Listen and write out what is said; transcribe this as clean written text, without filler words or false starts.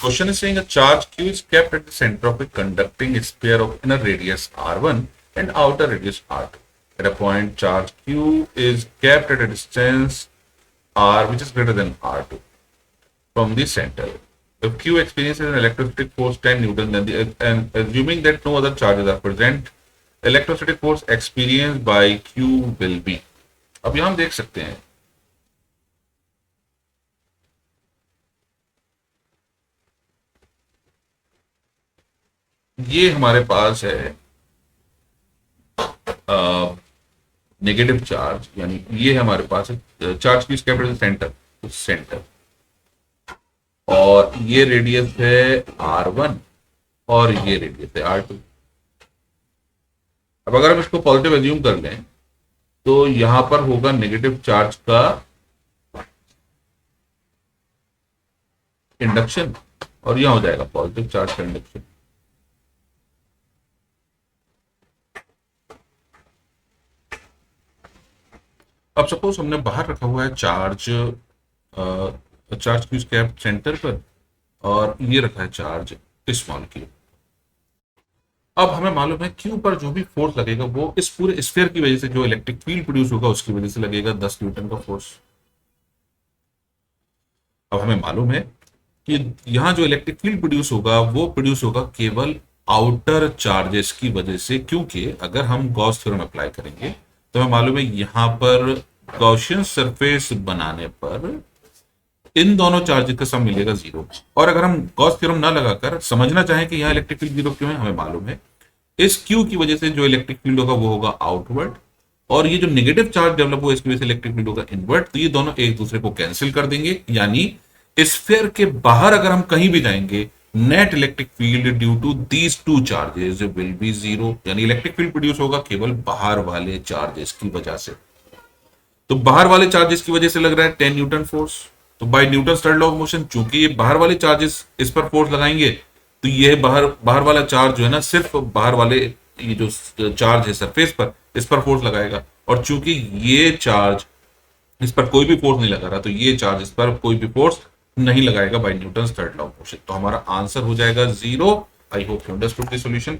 Question is saying a charge q is kept at the center of a conducting sphere of inner radius r1 and outer radius r2. At a point, charge q is kept at a distance r which is greater than r2 from the center. If q experiences an electrostatic force 10 Newton, then and assuming that no other charges are present, electrostatic force experienced by q will be. अब यहां हम देख सकते हैं ये हमारे पास है negative charge, यानी ये हमारे पास है चार्ज की कैपिटल सेंटर, सेंटर, और ये रेडियस है r1 और ये रेडियस है r2। अब अगर हम इसको पॉजिटिव एज्यूम कर लें तो यहां पर होगा नेगेटिव चार्ज का इंडक्शन और यहां हो जाएगा पॉजिटिव चार्ज का इंडक्शन। अब सपोज हमने बाहर रखा हुआ है charge, charge Q cap centre पर, और ये रखा है चार्ज स्मॉल क्यू। अब हमें मालूम है क्यू पर जो भी फोर्स लगेगा वो इस पूरे स्फीयर की वजह से जो इलेक्ट्रिक फील्ड प्रोड्यूस होगा उसकी वजह से लगेगा 10 न्यूटन का फोर्स। अब हमें मालूम है कि यहां जो इलेक्ट्रिक फील्ड प्रोड्यूस होगा वो प्रोड्यूस होगा केवल आउटर चार्जेस की वजह से, क्योंकि अगर हम गॉस थ्योरम अप्लाई करेंगे तो हमें मालूम है यहां पर गॉसियन सरफेस बनाने पर इन दोनों चार्जेस का सम मिलेगा 0। और अगर हम गॉस थ्योरम ना लगाकर समझना चाहें कि यहाँ इलेक्ट्रिक फील्ड 0 क्यों है, हमें मालूम है इस क्यू की वजह से जो इलेक्ट्रिक फील्ड होगा वो होगा आउटवर्ड, और ये जो नेगेटिव चार्ज डेवलप हुआ इसकी वजह से इलेक्ट्रिक फील्ड होगा इनवर्ट। तो ये दोनों एक दूसरे को कैंसिल कर देंगे, यानी स्फीयर के बाहर अगर हम कहीं भी जाएंगे net electric field due to these two charges will be 0, यानी इलेक्ट्रिक फील्ड प्रोड्यूस होगा केवल बाहर वाले चार्जेस की वजह से। तो बाहर वाले चार्जेस की वजह से लग रहा है 10 न्यूटन फोर्स। तो by Newton third law of motion चूंकि ये बाहर वाले चार्जेस इस पर फोर्स लगाएंगे तो ये बाहर वाला चार्ज जो है ना सिर्फ बाहर वाले ये जो चार्ज है सरफेस पर इस पर फोर्स लगाएगा, और चूंकि ये चार्ज इस पर कोई भी फोर्स नहीं लगा रहा तो ये चार्ज इस पर कोई भी फोर्स नहीं लगाएगा by Newton third law of motion. तो हमारा आंसर हो जाएगा 0। I hope you understood the solution.